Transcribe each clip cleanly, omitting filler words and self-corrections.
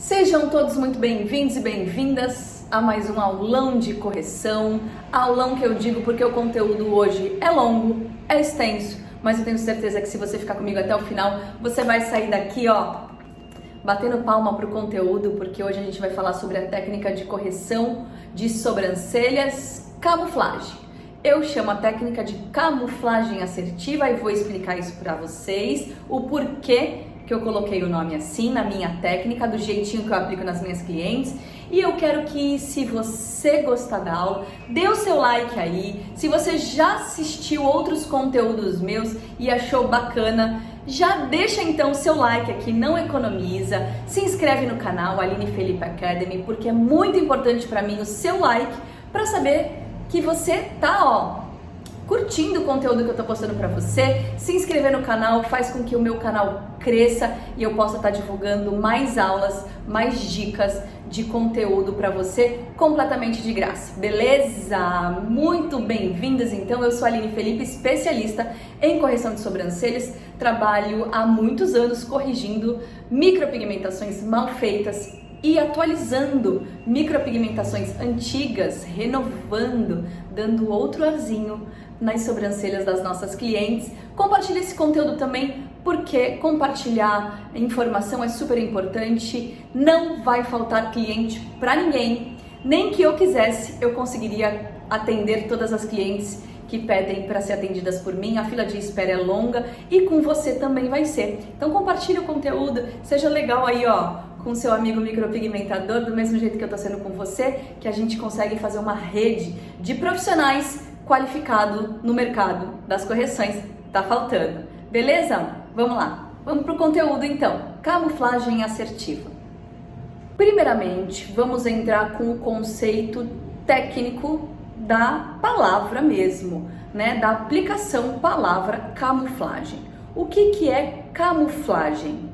Sejam todos muito bem-vindos e bem-vindas a mais um aulão de correção. Aulão que eu digo porque o conteúdo hoje é longo, é extenso, mas eu tenho certeza que se você ficar comigo até o final, você vai sair daqui, batendo palma pro conteúdo, porque hoje a gente vai falar sobre a técnica de correção de sobrancelhas camuflagem. Eu chamo a técnica de camuflagem assertiva e vou explicar isso para vocês, o porquê que eu coloquei o nome assim na minha técnica, do jeitinho que eu aplico nas minhas clientes. E eu quero que, se você gostar da aula, dê o seu like aí. Se você já assistiu outros conteúdos meus e achou bacana, já deixa então o seu like aqui, não economiza. Se inscreve no canal Aline Felipe Academy, porque é muito importante para mim o seu like, para saber que você tá, curtindo o conteúdo que eu tô postando pra você. Se inscrever no canal faz com que o meu canal cresça e eu possa estar divulgando mais aulas, mais dicas de conteúdo pra você completamente de graça, beleza? Muito bem-vindas então, eu sou a Aline Felipe, especialista em correção de sobrancelhas, trabalho há muitos anos corrigindo micropigmentações mal feitas e atualizando micropigmentações antigas, renovando, dando outro arzinho nas sobrancelhas das nossas clientes. Compartilhe esse conteúdo também, porque compartilhar informação é super importante. Não vai faltar cliente para ninguém. Nem que eu quisesse, eu conseguiria atender todas as clientes que pedem para ser atendidas por mim. A fila de espera é longa e com você também vai ser. Então compartilhe o conteúdo, seja legal aí, com seu amigo micropigmentador, do mesmo jeito que eu tô sendo com você, que a gente consegue fazer uma rede de profissionais qualificado no mercado das correções. Tá faltando, beleza? Vamos lá, vamos pro conteúdo então. Camuflagem assertiva. Primeiramente, vamos entrar com o conceito técnico da palavra mesmo, né? Da aplicação palavra camuflagem. O que é camuflagem?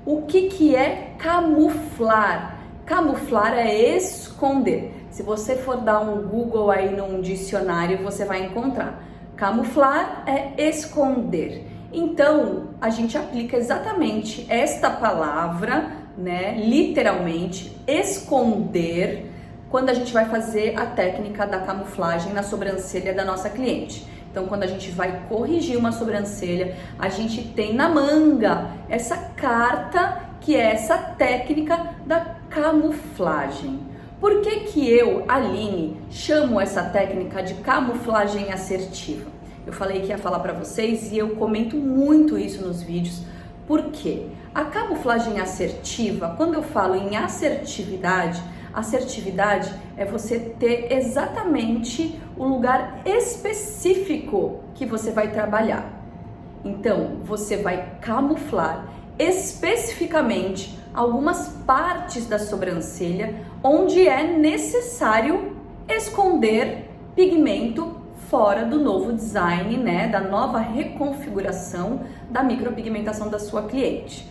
O que é camuflar? Camuflar é esconder. Se você for dar um Google aí num dicionário, você vai encontrar. Camuflar é esconder. Então, a gente aplica exatamente esta palavra, né? Literalmente, esconder, quando a gente vai fazer a técnica da camuflagem na sobrancelha da nossa cliente. Então, quando a gente vai corrigir uma sobrancelha, a gente tem na manga essa carta, que é essa técnica da camuflagem. Por que eu, Aline, chamo essa técnica de camuflagem assertiva? Eu falei que ia falar para vocês e eu comento muito isso nos vídeos. Por quê? A camuflagem assertiva, quando eu falo em assertividade, assertividade é você ter exatamente o lugar específico que você vai trabalhar. Então, você vai camuflar especificamente algumas partes da sobrancelha onde é necessário esconder pigmento fora do novo design, né, da nova reconfiguração da micropigmentação da sua cliente.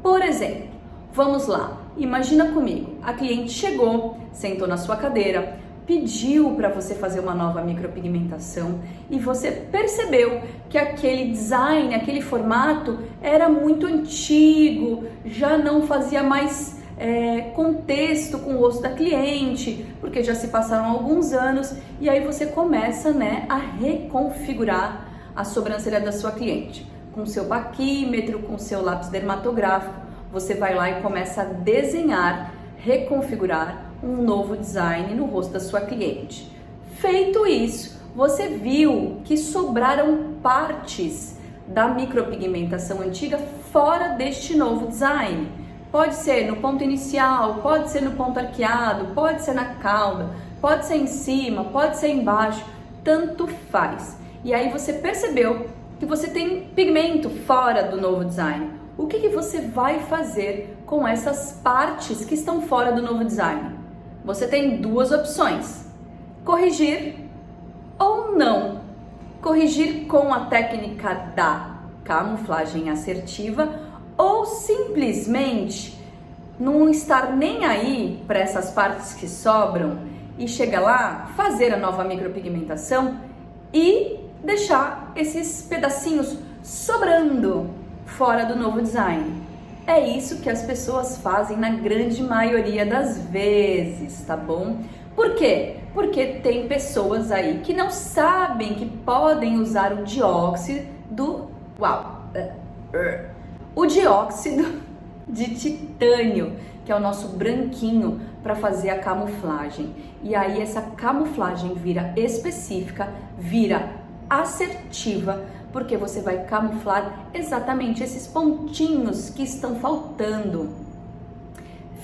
Por exemplo, vamos lá, imagina comigo, a cliente chegou, sentou na sua cadeira, pediu para você fazer uma nova micropigmentação e você percebeu que aquele design, aquele formato era muito antigo, já não fazia mais contexto com o rosto da cliente, porque já se passaram alguns anos, e aí você começa, né, a reconfigurar a sobrancelha da sua cliente. Com seu paquímetro, com seu lápis dermatográfico, você vai lá e começa a desenhar, reconfigurar um novo design no rosto da sua cliente. Feito isso, você viu que sobraram partes da micropigmentação antiga fora deste novo design. Pode ser no ponto inicial, pode ser no ponto arqueado, pode ser na cauda, pode ser em cima, pode ser embaixo, tanto faz. E aí você percebeu que você tem pigmento fora do novo design. O que você vai fazer com essas partes que estão fora do novo design? Você tem duas opções: corrigir ou não. Corrigir com a técnica da camuflagem assertiva ou simplesmente não estar nem aí para essas partes que sobram e chega lá, fazer a nova micropigmentação e deixar esses pedacinhos sobrando fora do novo design. É isso que as pessoas fazem na grande maioria das vezes, tá bom? Por quê? Porque tem pessoas aí que não sabem que podem usar o dióxido, o dióxido de titânio, que é o nosso branquinho, para fazer a camuflagem. E aí essa camuflagem vira específica, vira assertiva, porque você vai camuflar exatamente esses pontinhos que estão faltando.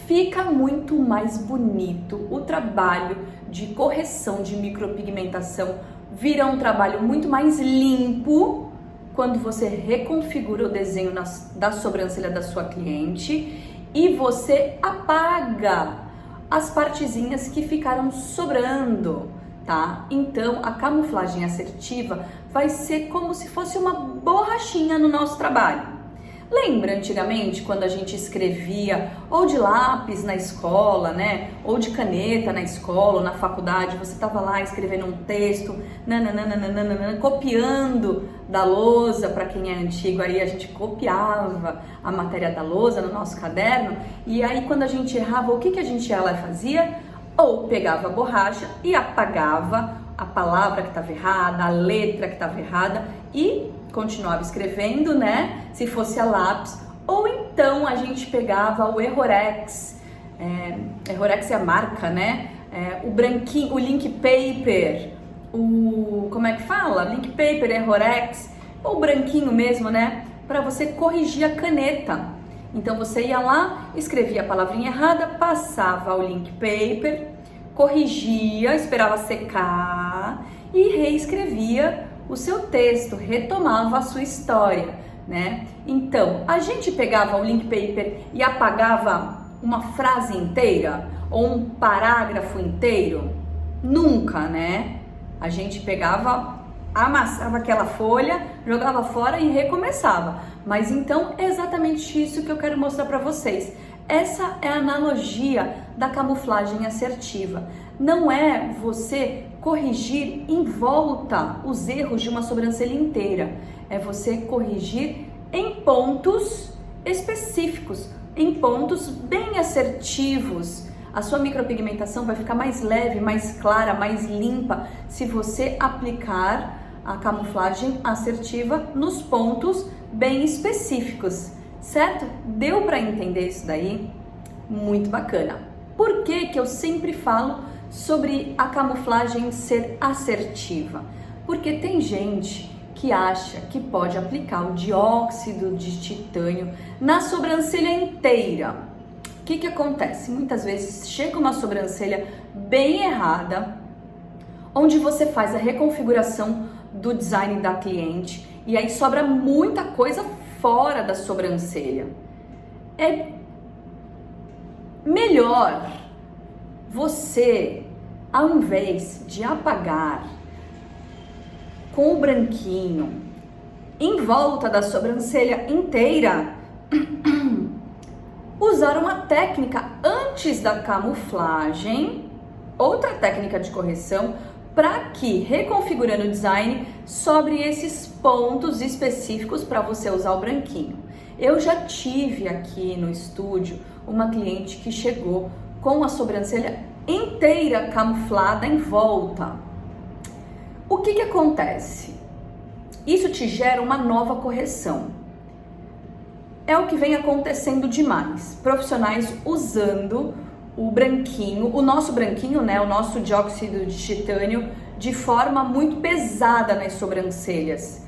Fica muito mais bonito o trabalho de correção de micropigmentação, vira um trabalho muito mais limpo quando você reconfigura o desenho da sobrancelha da sua cliente e você apaga as partezinhas que ficaram sobrando, tá? Então a camuflagem assertiva vai ser como se fosse uma borrachinha no nosso trabalho. Lembra antigamente quando a gente escrevia ou de lápis na escola, né? Ou de caneta na escola ou na faculdade, você estava lá escrevendo um texto, copiando da lousa, para quem é antigo aí a gente copiava a matéria da lousa no nosso caderno, e aí quando a gente errava, o que a gente ela fazia? Ou pegava a borracha e apagava a palavra que estava errada, a letra que estava errada e continuava escrevendo, né? Se fosse a lápis, ou então a gente pegava o Errorex, Errorex é a marca, né? O branquinho, o Link Paper, como é que fala? Link Paper, Errorex, ou branquinho mesmo, né? Para você corrigir a caneta. Então você ia lá, escrevia a palavrinha errada, passava o Link Paper, corrigia, esperava secar e reescrevia o seu texto, retomava a sua história, né? Então, a gente pegava o Link Paper e apagava uma frase inteira ou um parágrafo inteiro? Nunca, né? A gente pegava, amassava aquela folha, jogava fora e recomeçava. Mas então é exatamente isso que eu quero mostrar para vocês. Essa é a analogia da camuflagem assertiva. Não é você corrigir em volta os erros de uma sobrancelha inteira. É você corrigir em pontos específicos, em pontos bem assertivos. A sua micropigmentação vai ficar mais leve, mais clara, mais limpa se você aplicar a camuflagem assertiva nos pontos bem específicos, certo? Deu para entender isso daí? Muito bacana. Por que que eu sempre falo sobre a camuflagem ser assertiva? Porque tem gente que acha que pode aplicar o dióxido de titânio na sobrancelha inteira. O que que acontece? Muitas vezes chega uma sobrancelha bem errada, onde você faz a reconfiguração do design da cliente e aí sobra muita coisa fora da sobrancelha. É melhor você, ao invés de apagar com o branquinho em volta da sobrancelha inteira, usar uma técnica antes da camuflagem, outra técnica de correção, para que, reconfigurando o design, sobre esses pontos específicos para você usar o branquinho. Eu já tive aqui no estúdio uma cliente que chegou com a sobrancelha inteira camuflada em volta. O que que acontece? Isso te gera uma nova correção. É o que vem acontecendo demais. Profissionais usando o branquinho, o nosso branquinho, né, o nosso dióxido de titânio, de forma muito pesada nas sobrancelhas,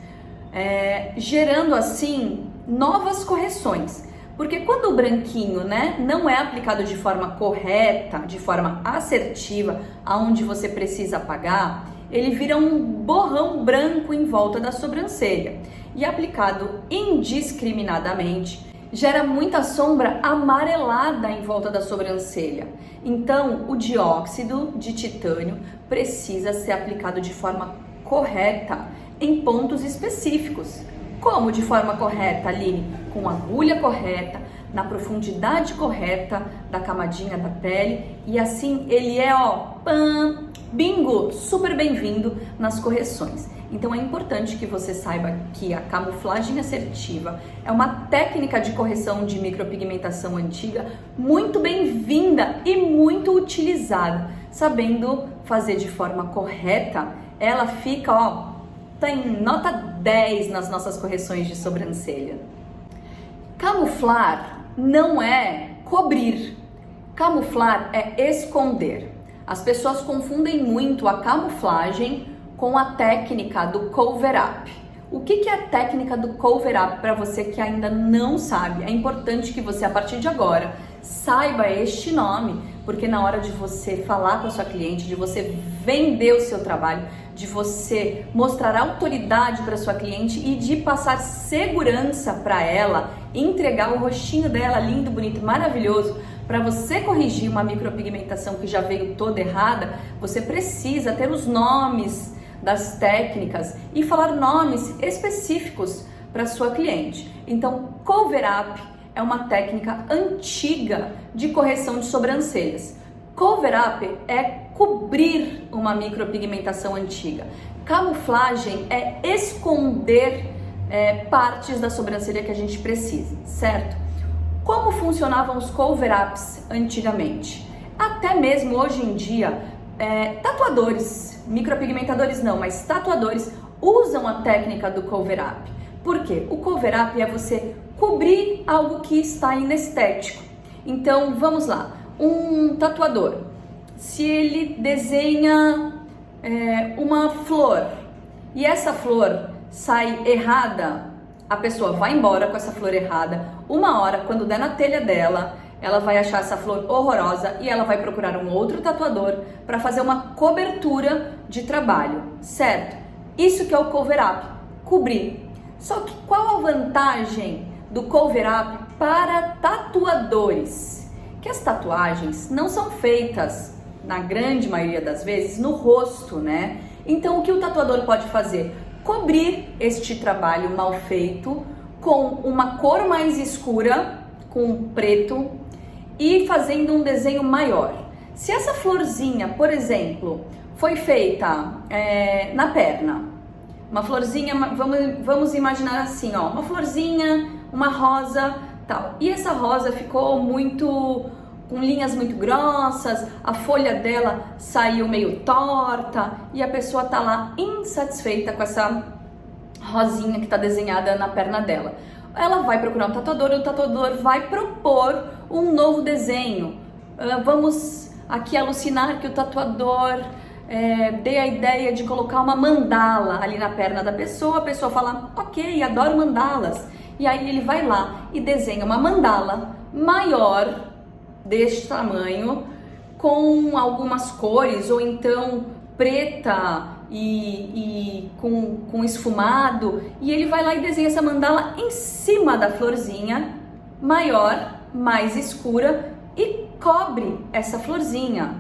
gerando assim novas correções. Porque quando o branquinho, né, não é aplicado de forma correta, de forma assertiva, aonde você precisa apagar, ele vira um borrão branco em volta da sobrancelha. E aplicado indiscriminadamente, gera muita sombra amarelada em volta da sobrancelha. Então, o dióxido de titânio precisa ser aplicado de forma correta em pontos específicos. Como de forma correta, Aline? Com a agulha correta, na profundidade correta da camadinha da pele e assim ele é, bingo, super bem-vindo nas correções. Então é importante que você saiba que a camuflagem assertiva é uma técnica de correção de micropigmentação antiga muito bem-vinda e muito utilizada. Sabendo fazer de forma correta, ela fica, tem nota 10 nas nossas correções de sobrancelha. Camuflar não é cobrir, camuflar é esconder. As pessoas confundem muito a camuflagem com a técnica do cover-up. O que é a técnica do cover-up para você que ainda não sabe? É importante que você, a partir de agora, saiba este nome, porque na hora de você falar com a sua cliente, de você vender o seu trabalho, de você mostrar autoridade para sua cliente e de passar segurança para ela, entregar o rostinho dela lindo, bonito, maravilhoso, para você corrigir uma micropigmentação que já veio toda errada, você precisa ter os nomes das técnicas e falar nomes específicos para sua cliente. Então, cover-up é uma técnica antiga de correção de sobrancelhas. Cover-up é cobrir uma micropigmentação antiga. Camuflagem é esconder partes da sobrancelha que a gente precisa, certo? Como funcionavam os cover-ups antigamente? Até mesmo hoje em dia, tatuadores, micropigmentadores não, mas tatuadores usam a técnica do cover-up. Por quê? O cover-up é você cobrir algo que está inestético. Então, vamos lá. Um tatuador, se ele desenha uma flor e essa flor sai errada, a pessoa vai embora com essa flor errada. Uma hora, quando der na telha dela, ela vai achar essa flor horrorosa e ela vai procurar um outro tatuador para fazer uma cobertura de trabalho, certo? Isso que é o cover-up, cobrir. Só que qual a vantagem do cover-up para tatuadores? Que as tatuagens não são feitas, na grande maioria das vezes, no rosto, né? Então o que o tatuador pode fazer? Cobrir este trabalho mal feito com uma cor mais escura, com preto, e fazendo um desenho maior. Se essa florzinha, por exemplo, foi feita na perna, uma florzinha, vamos imaginar assim, uma florzinha, uma rosa, tal. E essa rosa ficou com linhas muito grossas, a folha dela saiu meio torta e a pessoa tá lá insatisfeita com essa rosinha que tá desenhada na perna dela. Ela vai procurar um tatuador e o tatuador vai propor um novo desenho. Vamos aqui alucinar que o tatuador dê a ideia de colocar uma mandala ali na perna da pessoa. A pessoa fala, ok, adoro mandalas. E aí ele vai lá e desenha uma mandala maior deste tamanho, com algumas cores, ou então preta e com esfumado, e ele vai lá e desenha essa mandala em cima da florzinha, maior, mais escura, e cobre essa florzinha.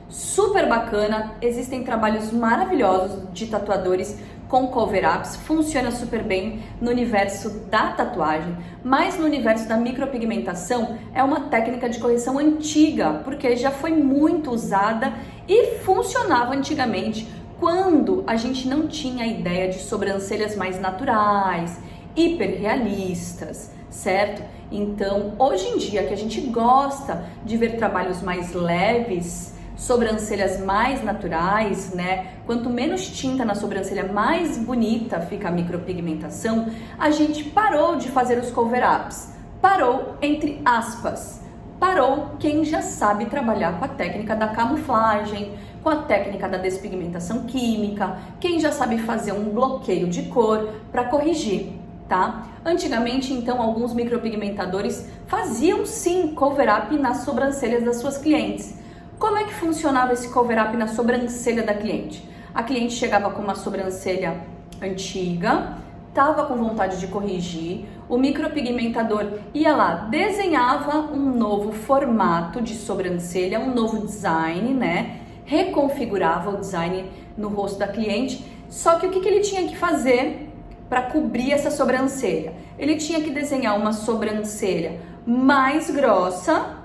Super bacana, existem trabalhos maravilhosos de tatuadores com cover-ups, funciona super bem no universo da tatuagem, mas no universo da micropigmentação é uma técnica de correção antiga, porque já foi muito usada e funcionava antigamente, quando a gente não tinha a ideia de sobrancelhas mais naturais, hiperrealistas, certo? Então, hoje em dia que a gente gosta de ver trabalhos mais leves, sobrancelhas mais naturais, né? Quanto menos tinta na sobrancelha, mais bonita fica a micropigmentação. A gente parou de fazer os cover-ups. Parou, entre aspas. Parou quem já sabe trabalhar com a técnica da camuflagem, com a técnica da despigmentação química, quem já sabe fazer um bloqueio de cor para corrigir, tá? Antigamente, então, alguns micropigmentadores faziam sim cover-up nas sobrancelhas das suas clientes. Como é que funcionava esse cover-up na sobrancelha da cliente? A cliente chegava com uma sobrancelha antiga, estava com vontade de corrigir, o micropigmentador ia lá, desenhava um novo formato de sobrancelha, um novo design, né? Reconfigurava o design no rosto da cliente, só que o que ele tinha que fazer para cobrir essa sobrancelha? Ele tinha que desenhar uma sobrancelha mais grossa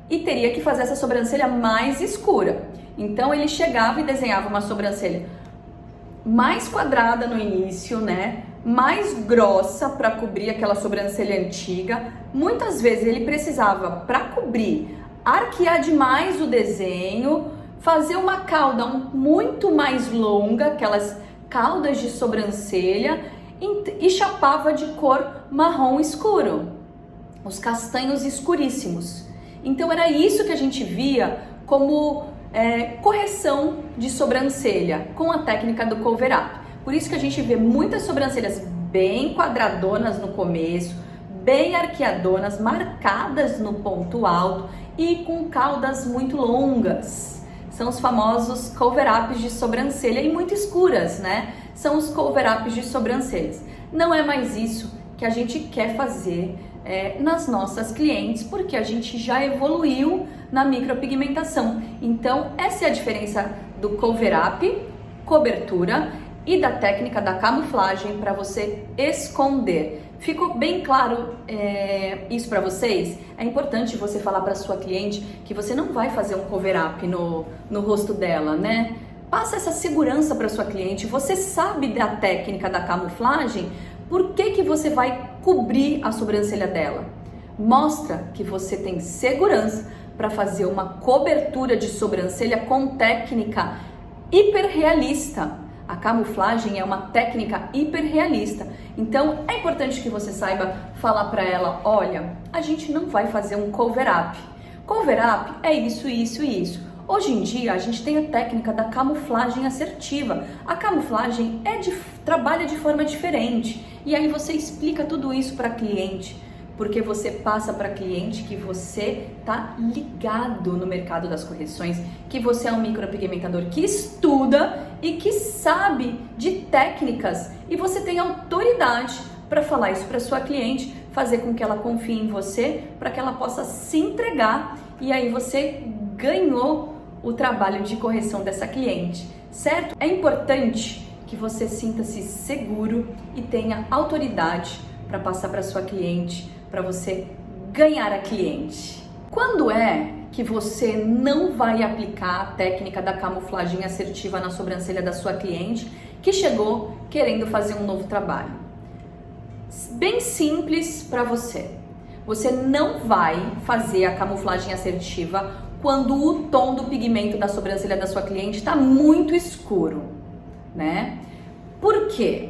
e teria que fazer essa sobrancelha mais escura. Então ele chegava e desenhava uma sobrancelha mais quadrada no início, né? Mais grossa para cobrir aquela sobrancelha antiga. Muitas vezes ele precisava, para cobrir, arquear demais o desenho, fazer uma cauda muito mais longa, aquelas caudas de sobrancelha, e chapava de cor marrom escuro, os castanhos escuríssimos. Então era isso que a gente via como correção de sobrancelha com a técnica do cover up. Por isso que a gente vê muitas sobrancelhas bem quadradonas no começo, bem arqueadonas, marcadas no ponto alto e com caudas muito longas. São os famosos cover-ups de sobrancelha e muito escuras, né? São os cover-ups de sobrancelhas. Não é mais isso que a gente quer fazer nas nossas clientes, porque a gente já evoluiu na micropigmentação. Então, essa é a diferença do cover-up, cobertura, e da técnica da camuflagem para você esconder. Ficou bem claro isso para vocês? É importante você falar para sua cliente que você não vai fazer um cover-up no rosto dela, né? Passa essa segurança para sua cliente. Você sabe da técnica da camuflagem, por que você vai cobrir a sobrancelha dela? Mostra que você tem segurança para fazer uma cobertura de sobrancelha com técnica hiperrealista. A camuflagem é uma técnica hiperrealista. Então é importante que você saiba falar para ela: olha, a gente não vai fazer um cover-up. Cover-up é isso, isso e isso. Hoje em dia a gente tem a técnica da camuflagem assertiva. A camuflagem trabalha de forma diferente. E aí você explica tudo isso para a cliente, porque você passa para a cliente que você está ligado no mercado das correções, que você é um micropigmentador que estuda e que sabe de técnicas, e você tem autoridade para falar isso para sua cliente, fazer com que ela confie em você, para que ela possa se entregar, e aí você ganhou o trabalho de correção dessa cliente, certo? É importante que você sinta-se seguro e tenha autoridade para passar para sua cliente, para você ganhar a cliente. Quando é que você não vai aplicar a técnica da camuflagem assertiva na sobrancelha da sua cliente que chegou querendo fazer um novo trabalho? Bem simples para você. Você não vai fazer a camuflagem assertiva quando o tom do pigmento da sobrancelha da sua cliente está muito escuro, né? Por quê?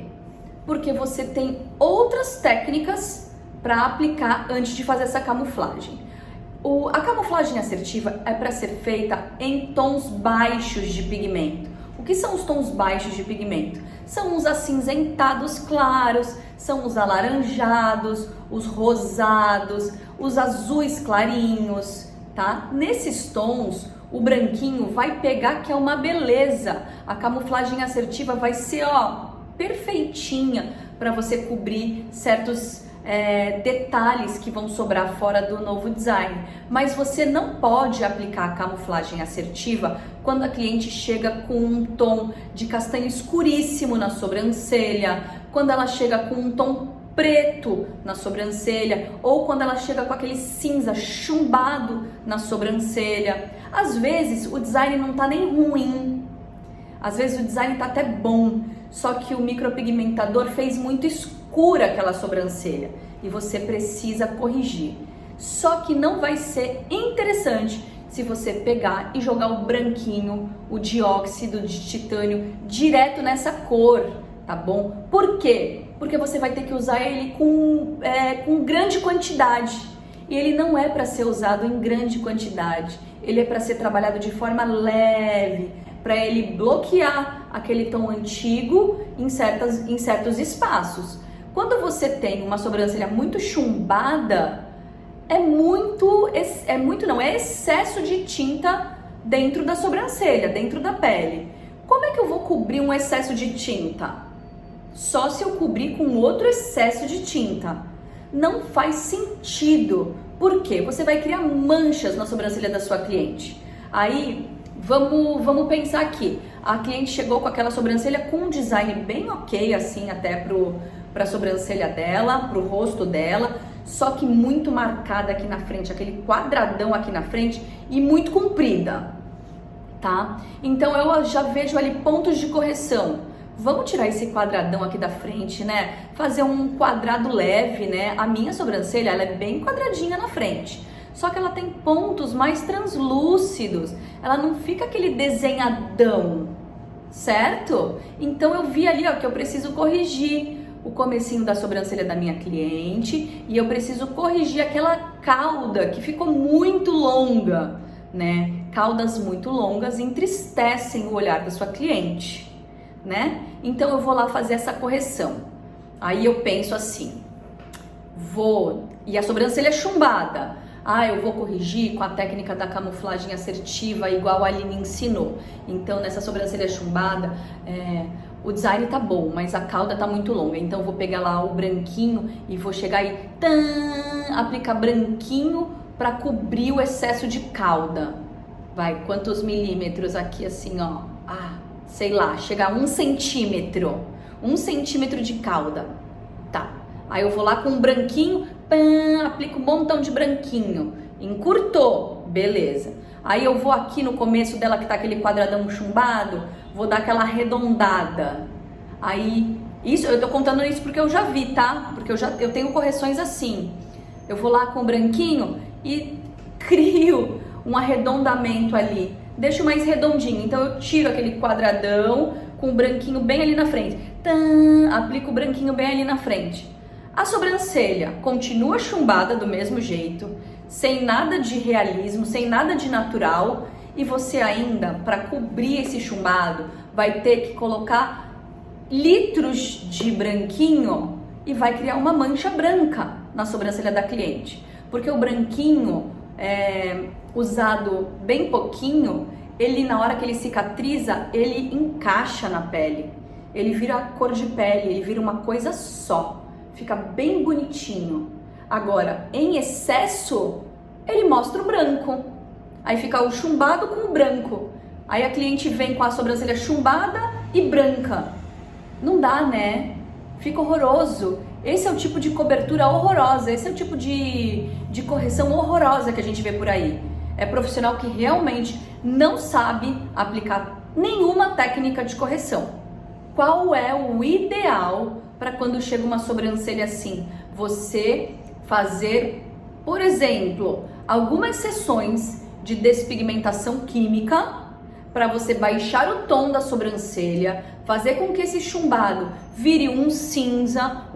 Porque você tem outras técnicas para aplicar antes de fazer essa camuflagem. A camuflagem assertiva é para ser feita em tons baixos de pigmento. O que são os tons baixos de pigmento? São os acinzentados claros, são os alaranjados, os rosados, os azuis clarinhos, tá? Nesses tons, o branquinho vai pegar, que é uma beleza. A camuflagem assertiva vai ser, perfeitinha para você cobrir certos detalhes que vão sobrar fora do novo design. Mas você não pode aplicar a camuflagem assertiva quando a cliente chega com um tom de castanho escuríssimo na sobrancelha, quando ela chega com um tom preto na sobrancelha, ou quando ela chega com aquele cinza chumbado na sobrancelha. Às vezes o design não tá nem ruim, às vezes o design tá até bom, só que o micropigmentador fez muito escura aquela sobrancelha e você precisa corrigir. Só que não vai ser interessante se você pegar e jogar o branquinho, o dióxido de titânio direto nessa cor, tá bom? Por quê? Porque você vai ter que usar ele com grande quantidade. E ele não é para ser usado em grande quantidade. Ele é para ser trabalhado de forma leve, para ele bloquear aquele tom antigo em certos espaços. Quando você tem uma sobrancelha muito chumbada, é excesso de tinta dentro da sobrancelha, dentro da pele. Como é que eu vou cobrir um excesso de tinta? Só se eu cobrir com outro excesso de tinta. Não faz sentido. Por quê? Você vai criar manchas na sobrancelha da sua cliente. Aí, vamos pensar aqui. A cliente chegou com aquela sobrancelha com um design bem ok, assim, até pra sobrancelha dela, pro rosto dela. só que muito marcada aqui na frente, aquele quadradão aqui na frente e muito comprida, tá? Então eu já vejo ali pontos de correção. Vamos tirar esse quadradão aqui da frente, né? Fazer um quadrado leve, né? A minha sobrancelha, ela é bem quadradinha na frente. Só que ela tem pontos mais translúcidos. Ela não fica aquele desenhadão, certo? Então eu vi ali, ó, que eu preciso corrigir o comecinho da sobrancelha da minha cliente e eu preciso corrigir aquela cauda que ficou muito longa, né? Caudas muito longas entristecem o olhar da sua cliente, né? Então eu vou lá fazer essa correção. Aí eu penso assim, e a sobrancelha é chumbada. Eu vou corrigir com a técnica da camuflagem assertiva, igual a Aline ensinou. Então nessa sobrancelha chumbada, o design tá bom, mas a cauda tá muito longa. Então eu vou pegar lá o branquinho e vou chegar e aplicar branquinho para cobrir o excesso de cauda. Vai, quantos milímetros aqui assim, ó? Sei lá, chegar a 1 centímetro. 1 centímetro de cauda. Tá. Aí eu vou lá com um branquinho, aplico um montão de branquinho. Encurtou. Beleza. Aí eu vou aqui no começo dela, que tá aquele quadradão chumbado, vou dar aquela arredondada. Aí, isso, eu tô contando isso porque eu já vi, tá? Porque eu tenho correções assim. Eu vou lá com o branquinho e crio um arredondamento ali. Deixo mais redondinho, então eu tiro aquele quadradão com o branquinho bem ali na frente. Aplico o branquinho bem ali na frente. A sobrancelha continua chumbada do mesmo jeito, sem nada de realismo, sem nada de natural. E você ainda, para cobrir esse chumbado, vai ter que colocar litros de branquinho e vai criar uma mancha branca na sobrancelha da cliente. Porque o branquinho usado bem pouquinho, ele na hora que ele cicatriza, ele encaixa na pele. Ele vira cor de pele, ele vira uma coisa só. Fica bem bonitinho. Agora, em excesso, ele mostra o branco. Aí fica o chumbado com o branco. Aí a cliente vem com a sobrancelha chumbada e branca. Não dá, né? Fica horroroso. Esse é o tipo de cobertura horrorosa, esse é o tipo de correção horrorosa que a gente vê por aí. É profissional que realmente não sabe aplicar nenhuma técnica de correção. Qual é o ideal para quando chega uma sobrancelha assim? Você fazer, por exemplo, algumas sessões de despigmentação química para você baixar o tom da sobrancelha, fazer com que esse chumbado vire um cinza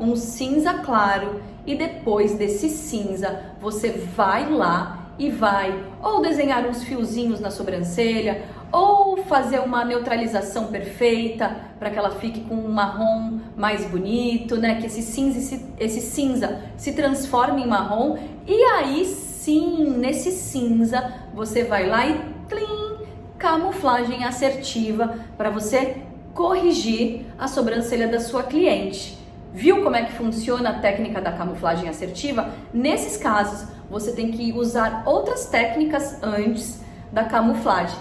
claro, e depois desse cinza você vai lá e vai ou desenhar uns fiozinhos na sobrancelha, ou fazer uma neutralização perfeita para que ela fique com um marrom mais bonito, né? Que esse cinza se transforme em marrom, e aí sim, nesse cinza você vai lá e camuflagem assertiva para você corrigir a sobrancelha da sua cliente. Viu como é que funciona a técnica da camuflagem assertiva? Nesses casos, você tem que usar outras técnicas antes da camuflagem.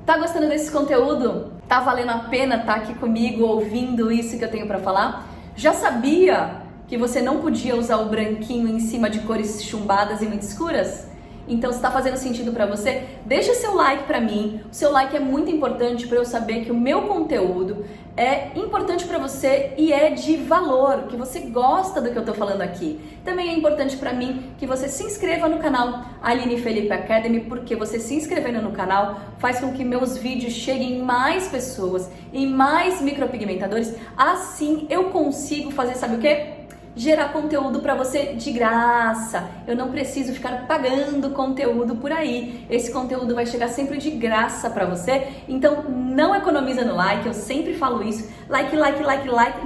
Tá gostando desse conteúdo? Tá valendo a pena estar aqui comigo ouvindo isso que eu tenho para falar? Já sabia que você não podia usar o branquinho em cima de cores chumbadas e muito escuras? Então, se está fazendo sentido para você, deixa seu like para mim. O seu like é muito importante para eu saber que o meu conteúdo é importante para você e é de valor, que você gosta do que eu estou falando aqui. Também é importante para mim que você se inscreva no canal Aline Felipe Academy, porque você se inscrevendo no canal faz com que meus vídeos cheguem em mais pessoas, em mais micropigmentadores. Assim eu consigo fazer, sabe o quê? Gerar conteúdo para você de graça. Eu não preciso ficar pagando conteúdo por aí. Esse conteúdo vai chegar sempre de graça para você. Então não economiza no like, eu sempre falo isso. Like,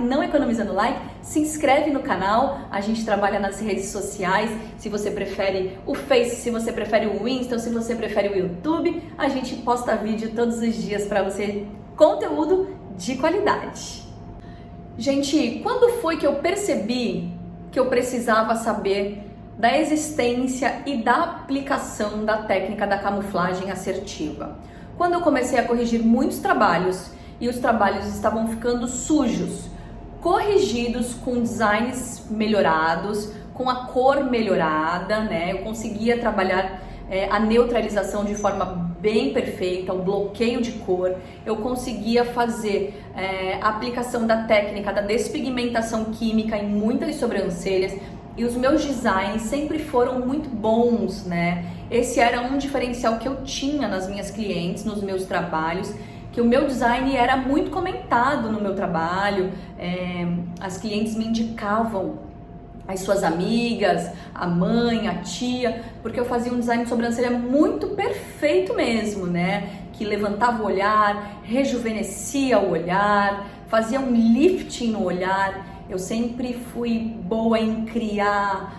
não economiza no like. Se inscreve no canal, a gente trabalha nas redes sociais. Se você prefere o Face, se você prefere o Insta, ou se você prefere o YouTube, a gente posta vídeo todos os dias para você, conteúdo de qualidade. Gente, quando foi que eu percebi que eu precisava saber da existência e da aplicação da técnica da camuflagem assertiva? Quando eu comecei a corrigir muitos trabalhos e os trabalhos estavam ficando sujos, corrigidos com designs melhorados, com a cor melhorada, né? Eu conseguia trabalhar a neutralização de forma bem perfeita, o bloqueio de cor. Eu conseguia fazer a aplicação da técnica da despigmentação química em muitas sobrancelhas. E os meus designs sempre foram muito bons, né? Esse era um diferencial que eu tinha nas minhas clientes, nos meus trabalhos, que o meu design era muito comentado no meu trabalho. As clientes me indicavam as suas amigas, a mãe, a tia, porque eu fazia um design de sobrancelha muito perfeito mesmo, né? Que levantava o olhar, rejuvenescia o olhar, fazia um lifting no olhar. Eu sempre fui boa em criar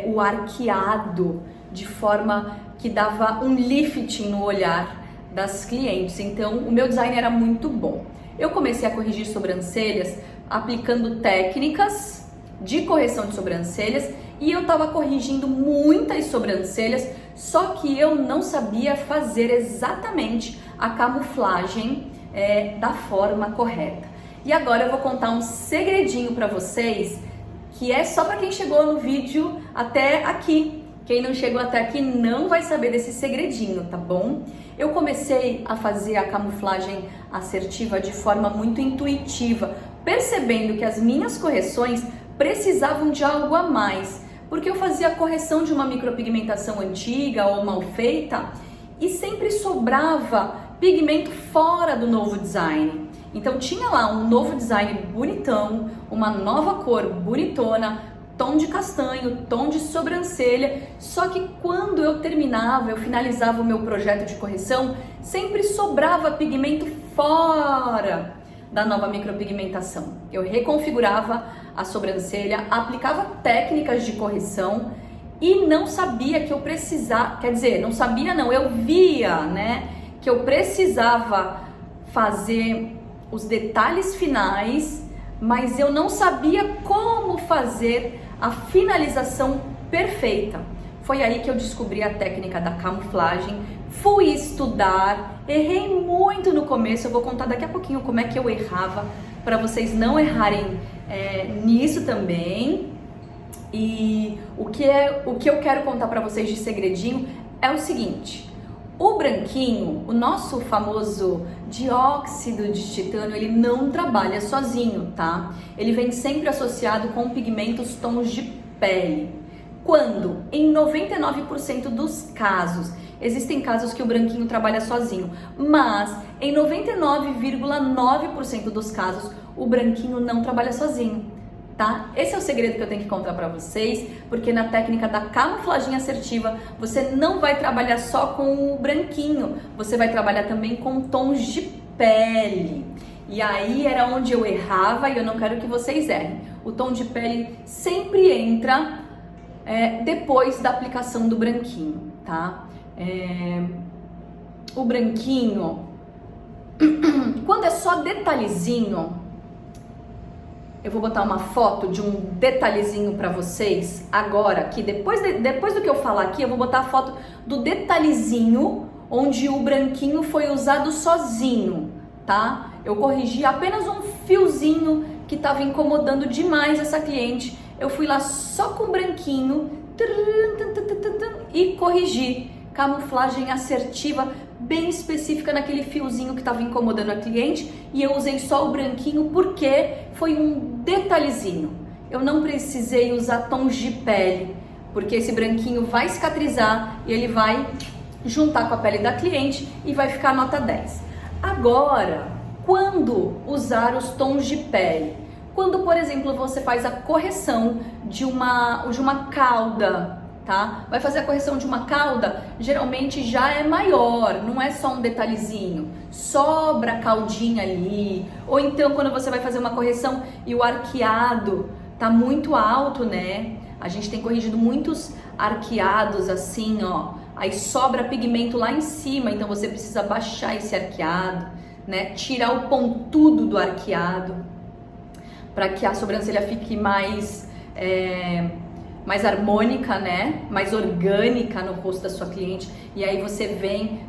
o arqueado de forma que dava um lifting no olhar das clientes. Então, o meu design era muito bom. Eu comecei a corrigir sobrancelhas aplicando técnicas de correção de sobrancelhas e eu estava corrigindo muitas sobrancelhas, só que eu não sabia fazer exatamente a camuflagem da forma correta. E agora eu vou contar um segredinho para vocês, que é só para quem chegou no vídeo até aqui. Quem não chegou até aqui não vai saber desse segredinho, tá bom? Eu comecei a fazer a camuflagem assertiva de forma muito intuitiva, percebendo que as minhas correções precisavam de algo a mais, porque eu fazia a correção de uma micropigmentação antiga ou mal feita e sempre sobrava pigmento fora do novo design. Então tinha lá um novo design bonitão, uma nova cor bonitona, tom de castanho, tom de sobrancelha, só que quando eu terminava, eu finalizava o meu projeto de correção, sempre sobrava pigmento fora da nova micropigmentação. Eu reconfigurava a sobrancelha, aplicava técnicas de correção e não sabia que eu precisava, quer dizer, não sabia não, eu via, né, que eu precisava fazer os detalhes finais, mas eu não sabia como fazer a finalização perfeita. Foi aí que eu descobri a técnica da camuflagem, fui estudar, errei muito no começo, eu vou contar daqui a pouquinho como é que eu errava, para vocês não errarem nisso também. E o que eu quero contar para vocês de segredinho é o seguinte: o branquinho, o nosso famoso dióxido de titânio, ele não trabalha sozinho, tá? Ele vem sempre associado com pigmentos tons de pele. Quando, em 99% dos casos, existem casos que o branquinho trabalha sozinho, mas em 99,9% dos casos, o branquinho não trabalha sozinho, tá? Esse é o segredo que eu tenho que contar pra vocês, porque na técnica da camuflagem assertiva, você não vai trabalhar só com o branquinho, você vai trabalhar também com tons de pele. E aí era onde eu errava e eu não quero que vocês errem. O tom de pele sempre entra depois da aplicação do branquinho, tá? O branquinho, quando é só detalhezinho, eu vou botar uma foto de um detalhezinho pra vocês agora, que depois do que eu falar aqui, eu vou botar a foto do detalhezinho onde o branquinho foi usado sozinho, tá? Eu corrigi apenas um fiozinho que estava incomodando demais essa cliente. Eu fui lá só com o branquinho e corrigi. Camuflagem assertiva bem específica naquele fiozinho que estava incomodando a cliente, e eu usei só o branquinho porque foi um detalhezinho. Eu não precisei usar tons de pele, porque esse branquinho vai cicatrizar e ele vai juntar com a pele da cliente e vai ficar nota 10. Agora, quando usar os tons de pele? Quando, por exemplo, você faz a correção de uma cauda, tá? Vai fazer a correção de uma cauda, geralmente já é maior, não é só um detalhezinho, sobra a caudinha ali. Ou então quando você vai fazer uma correção e o arqueado tá muito alto, né? A gente tem corrigido muitos arqueados assim, ó. Aí sobra pigmento lá em cima, então você precisa baixar esse arqueado, né? Tirar o pontudo do arqueado, para que a sobrancelha fique mais harmônica, né? Mais orgânica no rosto da sua cliente. E aí você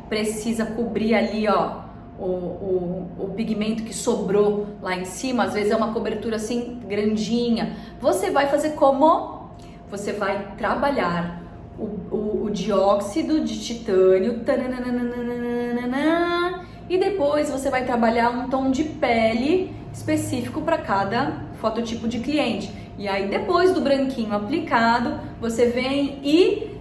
precisa cobrir ali, ó, o pigmento que sobrou lá em cima. Às vezes é uma cobertura assim grandinha. Você vai fazer como? você vai trabalhar o dióxido de titânio, e depois você vai trabalhar um tom de pele específico para cada fototipo de cliente. E aí depois do branquinho aplicado, você vem e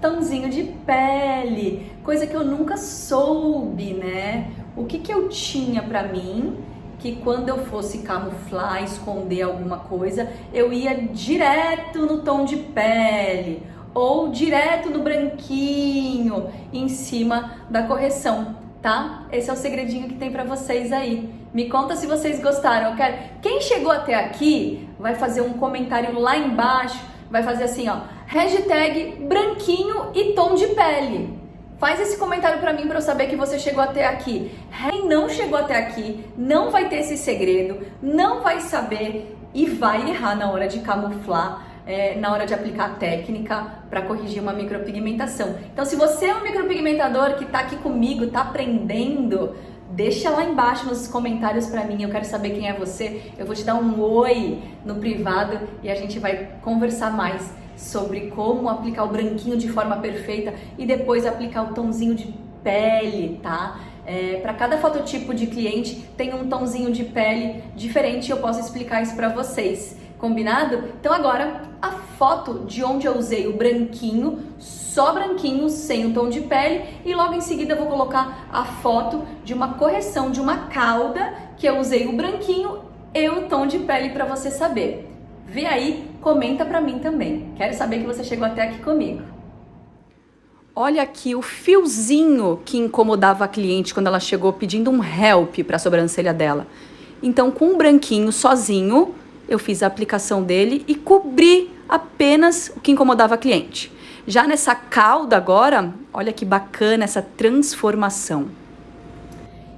tomzinho de pele, coisa que eu nunca soube, né? O que eu tinha pra mim, que quando eu fosse camuflar, esconder alguma coisa, eu ia direto no tom de pele ou direto no branquinho em cima da correção, tá? Esse é o segredinho que tem pra vocês aí. Me conta se vocês gostaram. Quem chegou até aqui vai fazer um comentário lá embaixo, vai fazer assim, ó, hashtag branquinho e tom de pele. Faz esse comentário pra mim pra eu saber que você chegou até aqui. Quem não chegou até aqui não vai ter esse segredo, não vai saber e vai errar na hora de camuflar, na hora de aplicar a técnica para corrigir uma micropigmentação. Então, se você é um micropigmentador que tá aqui comigo, tá aprendendo, deixa lá embaixo nos comentários pra mim, eu quero saber quem é você. Eu vou te dar um oi no privado e a gente vai conversar mais sobre como aplicar o branquinho de forma perfeita e depois aplicar o tomzinho de pele, tá? Para cada fototipo de cliente tem um tomzinho de pele diferente e eu posso explicar isso para vocês, combinado? Então agora a foto de onde eu usei o branquinho, só branquinho, sem o tom de pele, e logo em seguida eu vou colocar a foto de uma correção de uma cauda que eu usei o branquinho e o tom de pele para você saber. Vê aí, comenta pra mim também. Quero saber que você chegou até aqui comigo. Olha aqui o fiozinho que incomodava a cliente quando ela chegou pedindo um help para a sobrancelha dela. Então, com um branquinho sozinho, eu fiz a aplicação dele e cobri apenas o que incomodava a cliente. Já nessa cauda agora, olha que bacana essa transformação.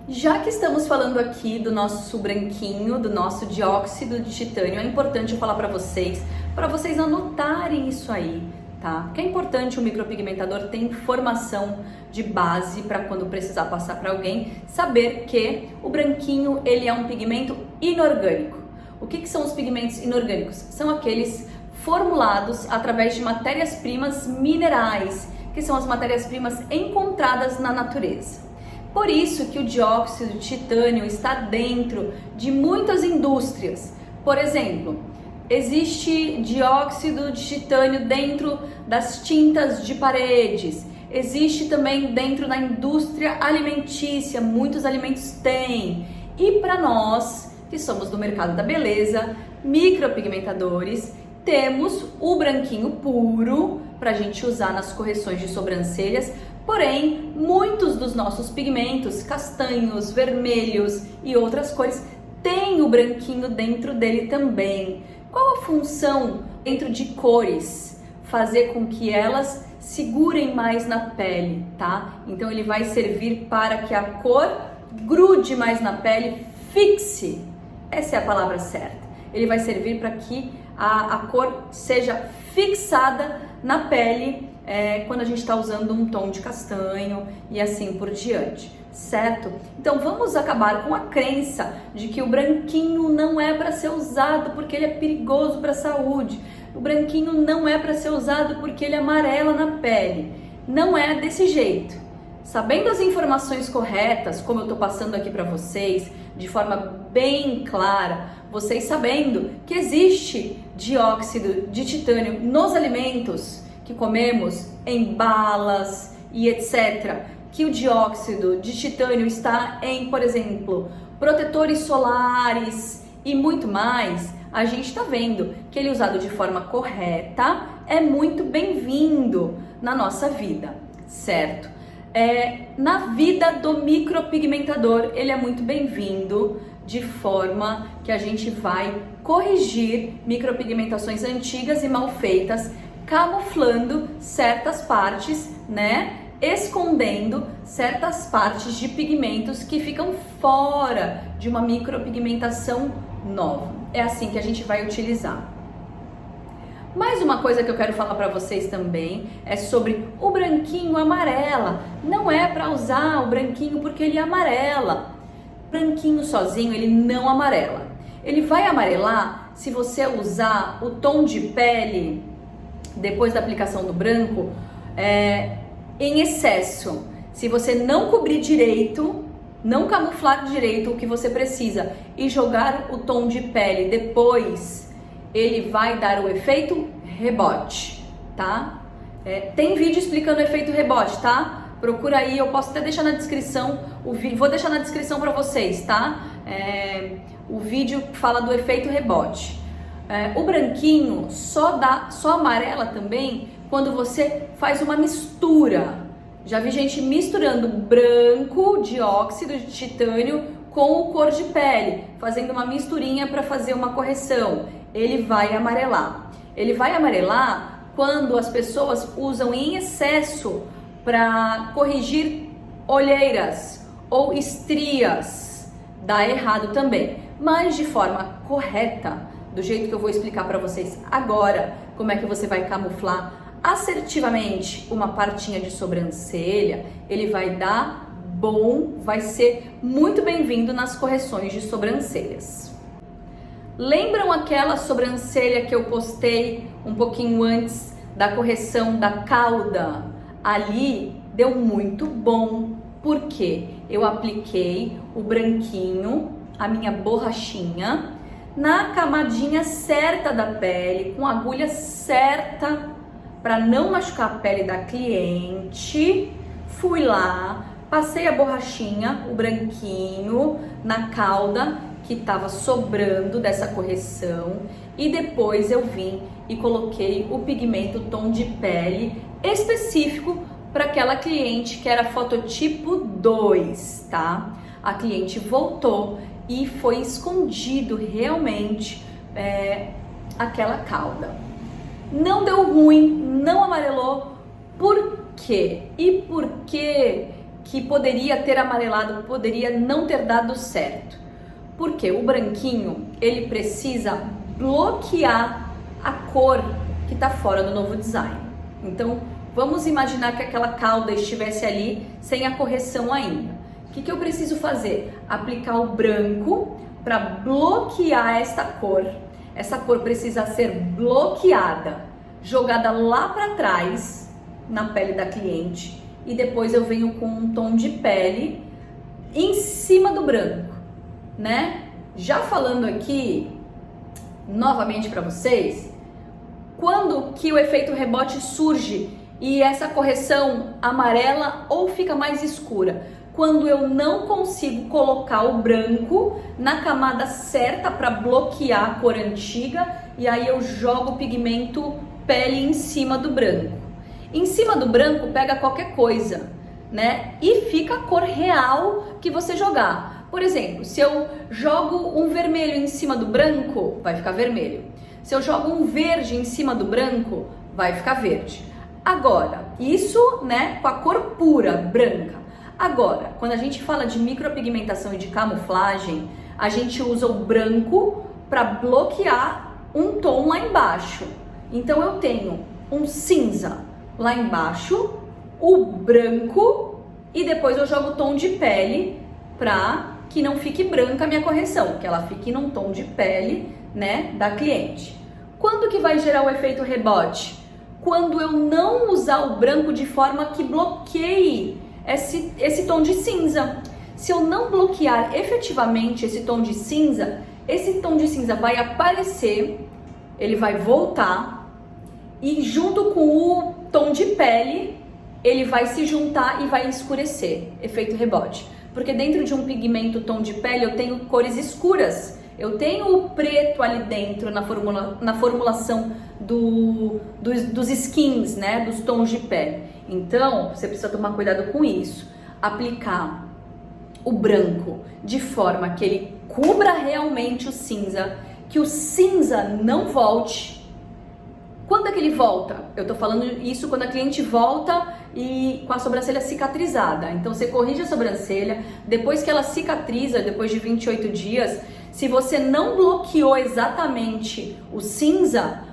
Já que estamos falando aqui do nosso branquinho, do nosso dióxido de titânio, é importante eu falar para vocês anotarem isso aí, tá? Porque é importante o micropigmentador ter informação de base para quando precisar passar para alguém, saber que o branquinho, ele é um pigmento inorgânico. O que são os pigmentos inorgânicos? São aqueles formulados através de matérias-primas minerais, que são as matérias-primas encontradas na natureza. Por isso que o dióxido de titânio está dentro de muitas indústrias. Por exemplo, existe dióxido de titânio dentro das tintas de paredes. Existe também dentro da indústria alimentícia, muitos alimentos têm. E para nós, que somos do mercado da beleza, micropigmentadores, temos o branquinho puro para a gente usar nas correções de sobrancelhas. Porém, muitos dos nossos pigmentos, castanhos, vermelhos e outras cores, têm o branquinho dentro dele também. Qual a função dentro de cores? Fazer com que elas segurem mais na pele, tá? Então ele vai servir para que a cor grude mais na pele, fixe. Essa é a palavra certa. Ele vai servir para que a cor seja fixada na pele quando a gente está usando um tom de castanho e assim por diante, certo? Então vamos acabar com a crença de que o branquinho não é para ser usado porque ele é perigoso para a saúde. O branquinho não é para ser usado porque ele amarela na pele. Não é desse jeito. Sabendo as informações corretas, como eu estou passando aqui para vocês, de forma bem clara, vocês sabendo que existe dióxido de titânio nos alimentos que comemos, em balas e etc., que o dióxido de titânio está em, por exemplo, protetores solares e muito mais, a gente está vendo que ele usado de forma correta é muito bem-vindo na nossa vida, certo? Na vida do micropigmentador, ele é muito bem-vindo de forma que a gente vai corrigir micropigmentações antigas e mal feitas, camuflando certas partes, né? Escondendo certas partes de pigmentos que ficam fora de uma micropigmentação nova. É assim que a gente vai utilizar. Mais uma coisa que eu quero falar para vocês também é sobre o branquinho amarela. Não é para usar o branquinho porque ele amarela. Branquinho sozinho ele não amarela. Ele vai amarelar se você usar o tom de pele depois da aplicação do branco em excesso. Se você não cobrir direito, não camuflar direito o que você precisa e jogar o tom de pele depois, ele vai dar o efeito rebote, tá? Tem vídeo explicando o efeito rebote, tá? Procura aí, eu posso até deixar na descrição, vou deixar na descrição para vocês, tá? O vídeo fala do efeito rebote. O branquinho só amarela também quando você faz uma mistura. Já vi gente misturando branco de óxido de titânio com o cor de pele, fazendo uma misturinha para fazer uma correção. Ele vai amarelar. Ele vai amarelar quando as pessoas usam em excesso para corrigir olheiras ou estrias. Dá errado também, mas de forma correta, do jeito que eu vou explicar para vocês agora, como é que você vai camuflar assertivamente uma partinha de sobrancelha, ele vai dar bom, vai ser muito bem-vindo nas correções de sobrancelhas. Lembram aquela sobrancelha que eu postei um pouquinho antes da correção da cauda? Ali deu muito bom, porque eu apliquei o branquinho, a minha borrachinha, na camadinha certa da pele, com a agulha certa, para não machucar a pele da cliente. Fui lá, passei a borrachinha, o branquinho, na cauda que estava sobrando dessa correção, e depois eu vim e coloquei o pigmento tom de pele específico para aquela cliente que era fototipo 2, tá? A cliente voltou e foi escondido realmente aquela cauda. Não deu ruim, não amarelou. Por quê? E por que poderia ter amarelado, poderia não ter dado certo? Porque o branquinho, ele precisa bloquear a cor que está fora do novo design. Então, vamos imaginar que aquela cauda estivesse ali sem a correção ainda. O que eu preciso fazer? Aplicar o branco para bloquear esta cor. Essa cor precisa ser bloqueada, jogada lá para trás na pele da cliente, e depois eu venho com um tom de pele em cima do branco, né? Já falando aqui novamente para vocês, quando que o efeito rebote surge e essa correção amarela ou fica mais escura? Quando eu não consigo colocar o branco na camada certa para bloquear a cor antiga, e aí eu jogo o pigmento pele em cima do branco. Em cima do branco pega qualquer coisa, né? E fica a cor real que você jogar. Por exemplo, se eu jogo um vermelho em cima do branco, vai ficar vermelho. Se eu jogo um verde em cima do branco, vai ficar verde. Agora, isso, né, com a cor pura, branca. Agora, quando a gente fala de micropigmentação e de camuflagem, a gente usa o branco para bloquear um tom lá embaixo. Então eu tenho um cinza lá embaixo, o branco, e depois eu jogo o tom de pele para que não fique branca a minha correção, que ela fique num tom de pele, né, da cliente. Quando que vai gerar o efeito rebote? Quando eu não usar o branco de forma que bloqueie esse tom de cinza. Se eu não bloquear efetivamente esse tom de cinza vai aparecer, ele vai voltar, e junto com o tom de pele, ele vai se juntar e vai escurecer, efeito rebote. Porque dentro de um pigmento tom de pele eu tenho cores escuras, eu tenho o preto ali dentro na formulação dos skins, né, dos tons de pele. Então, você precisa tomar cuidado com isso. Aplicar o branco de forma que ele cubra realmente o cinza, que o cinza não volte. Quando é que ele volta? Eu tô falando isso quando a cliente volta e com a sobrancelha cicatrizada. Então, você corrige a sobrancelha, depois que ela cicatriza, depois de 28 dias, se você não bloqueou exatamente o cinza,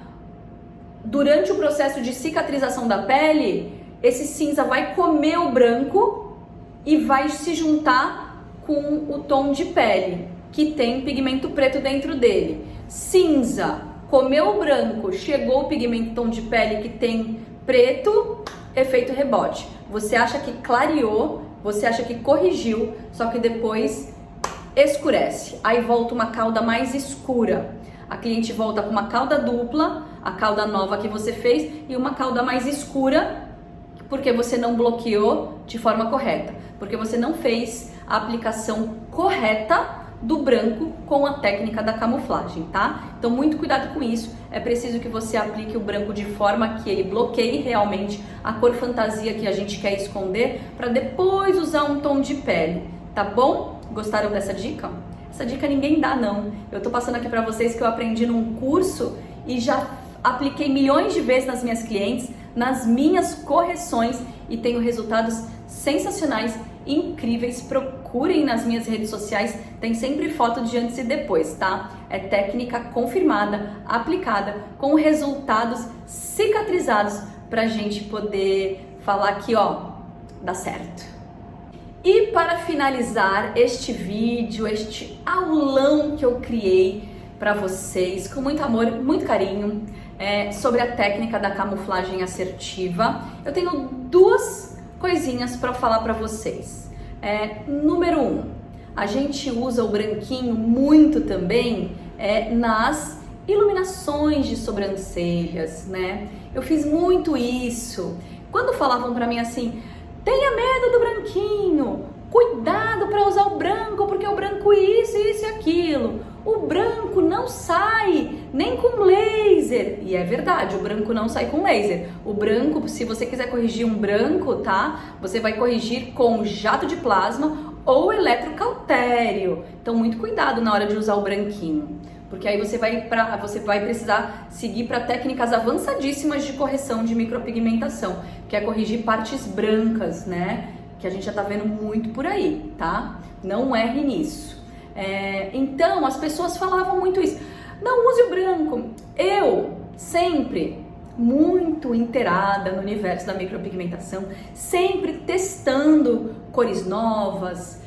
durante o processo de cicatrização da pele, esse cinza vai comer o branco e vai se juntar com o tom de pele, que tem pigmento preto dentro dele. Cinza, comeu o branco, chegou o pigmento tom de pele que tem preto, efeito rebote. Você acha que clareou, você acha que corrigiu, só que depois escurece. Aí volta uma cauda mais escura. A cliente volta com uma cauda dupla, a cauda nova que você fez, e uma cauda mais escura, porque você não bloqueou de forma correta, porque você não fez a aplicação correta do branco com a técnica da camuflagem, tá? Então muito cuidado com isso, é preciso que você aplique o branco de forma que ele bloqueie realmente a cor fantasia que a gente quer esconder, para depois usar um tom de pele, tá bom? Gostaram dessa dica? Essa dica ninguém dá não, eu tô passando aqui para vocês que eu aprendi num curso e já apliquei milhões de vezes nas minhas clientes, nas minhas correções, e tenho resultados sensacionais, incríveis. Procurem nas minhas redes sociais, tem sempre foto de antes e depois, tá? É técnica confirmada, aplicada, com resultados cicatrizados, pra gente poder falar aqui, ó, dá certo. E para finalizar este vídeo, este aulão que eu criei para vocês, com muito amor, muito carinho, sobre a técnica da camuflagem assertiva, eu tenho duas coisinhas para falar para vocês. Número 1, a gente usa o branquinho muito também nas iluminações de sobrancelhas, né? Eu fiz muito isso. Quando falavam para mim assim, tenha medo do branquinho, cuidado para usar o branco, porque o branco isso e aquilo. O branco não sai nem com laser. E é verdade, o branco não sai com laser. O branco, se você quiser corrigir um branco, tá? Você vai corrigir com jato de plasma ou eletrocautério. Então, muito cuidado na hora de usar o branquinho, porque aí você vai precisar seguir para técnicas avançadíssimas de correção de micropigmentação, que é corrigir partes brancas, né? Que a gente já tá vendo muito por aí, tá? Não erre nisso. Então, as pessoas falavam muito isso. Não use o branco. Eu sempre muito inteirada no universo da micropigmentação, sempre testando cores novas,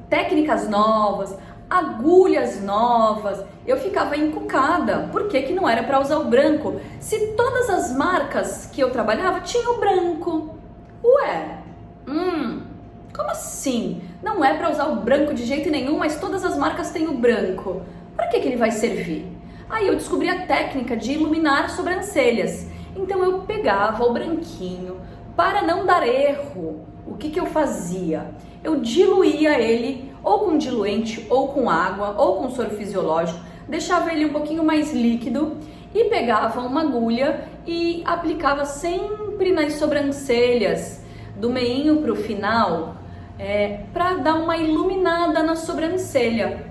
técnicas novas, agulhas novas. Eu ficava encucada. Por que não era para usar o branco? Se todas as marcas que eu trabalhava tinham branco. Ué, como assim? Não é para usar o branco de jeito nenhum, mas todas as marcas têm o branco. Para que ele vai servir? Aí eu descobri a técnica de iluminar sobrancelhas. Então eu pegava o branquinho, para não dar erro, o que eu fazia? Eu diluía ele ou com diluente, ou com água, ou com soro fisiológico, deixava ele um pouquinho mais líquido e pegava uma agulha e aplicava sempre nas sobrancelhas, do meinho para o final, para dar uma iluminada na sobrancelha,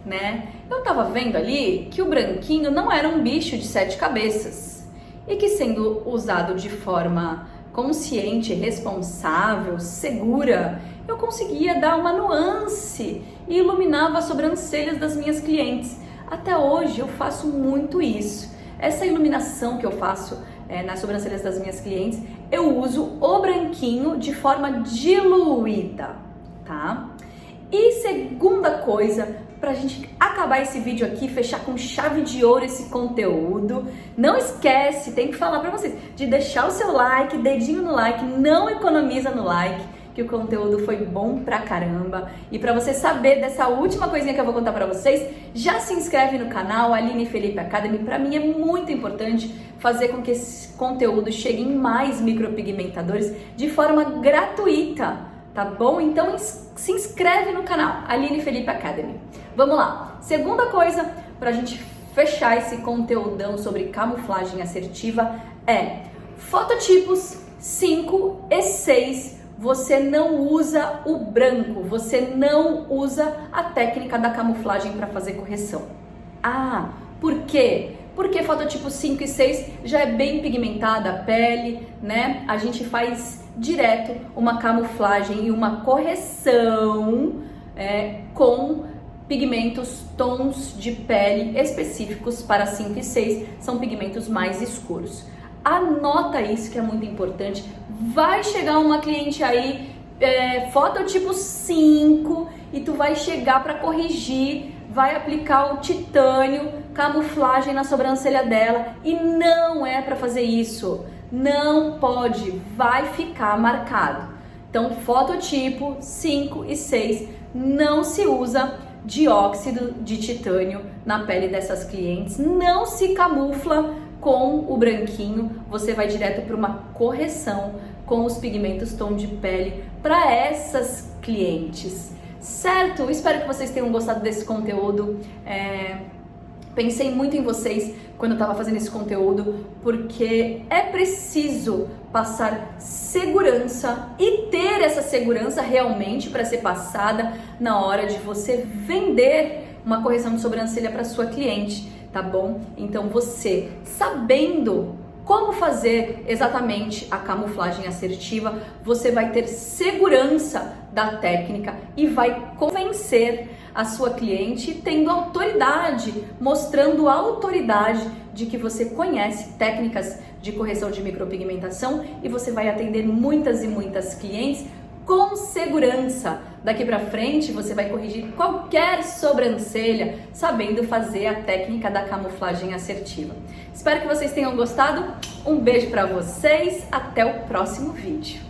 né? Eu tava vendo ali que o branquinho não era um bicho de 7 cabeças e que, sendo usado de forma consciente, responsável, segura, eu conseguia dar uma nuance e iluminava as sobrancelhas das minhas clientes. Até hoje eu faço muito isso. Essa iluminação que eu faço nas sobrancelhas das minhas clientes, eu uso o branquinho de forma diluída, tá? E segunda coisa, pra gente acabar esse vídeo aqui, fechar com chave de ouro esse conteúdo, não esquece, tem que falar pra vocês, de deixar o seu like, dedinho no like, não economiza no like, que o conteúdo foi bom pra caramba. E pra você saber dessa última coisinha que eu vou contar pra vocês, já se inscreve no canal Aline Felipe Academy. Pra mim é muito importante fazer com que esse conteúdo chegue em mais micropigmentadores de forma gratuita, tá bom? Então se inscreve no canal Aline Felipe Academy. Vamos lá, segunda coisa pra gente fechar esse conteúdão sobre camuflagem assertiva fototipos 5 e 6. Você não usa o branco, você não usa a técnica da camuflagem para fazer correção. Por quê? Porque fototipo 5 e 6 já é bem pigmentada a pele, né? A gente faz direto uma camuflagem e uma correção com pigmentos, tons de pele específicos para 5 e 6, são pigmentos mais escuros. Anota isso que é muito importante. Vai chegar uma cliente aí, fototipo 5, e tu vai chegar para corrigir, vai aplicar o titânio camuflagem na sobrancelha dela e não é para fazer isso. Não pode, vai ficar marcado. Então, fototipo 5 e 6, não se usa dióxido de titânio na pele dessas clientes, não se camufla com o branquinho, você vai direto para uma correção com os pigmentos tom de pele para essas clientes, certo? Espero que vocês tenham gostado desse conteúdo. Pensei muito em vocês quando eu estava fazendo esse conteúdo, porque é preciso passar segurança e ter essa segurança realmente para ser passada na hora de você vender uma correção de sobrancelha para sua cliente, tá bom? Então você, sabendo como fazer exatamente a camuflagem assertiva, você vai ter segurança da técnica e vai convencer a sua cliente tendo autoridade, mostrando a autoridade de que você conhece técnicas de correção de micropigmentação e você vai atender muitas e muitas clientes com segurança. Daqui pra frente você vai corrigir qualquer sobrancelha sabendo fazer a técnica da camuflagem assertiva. Espero que vocês tenham gostado. Um beijo pra vocês, até o próximo vídeo.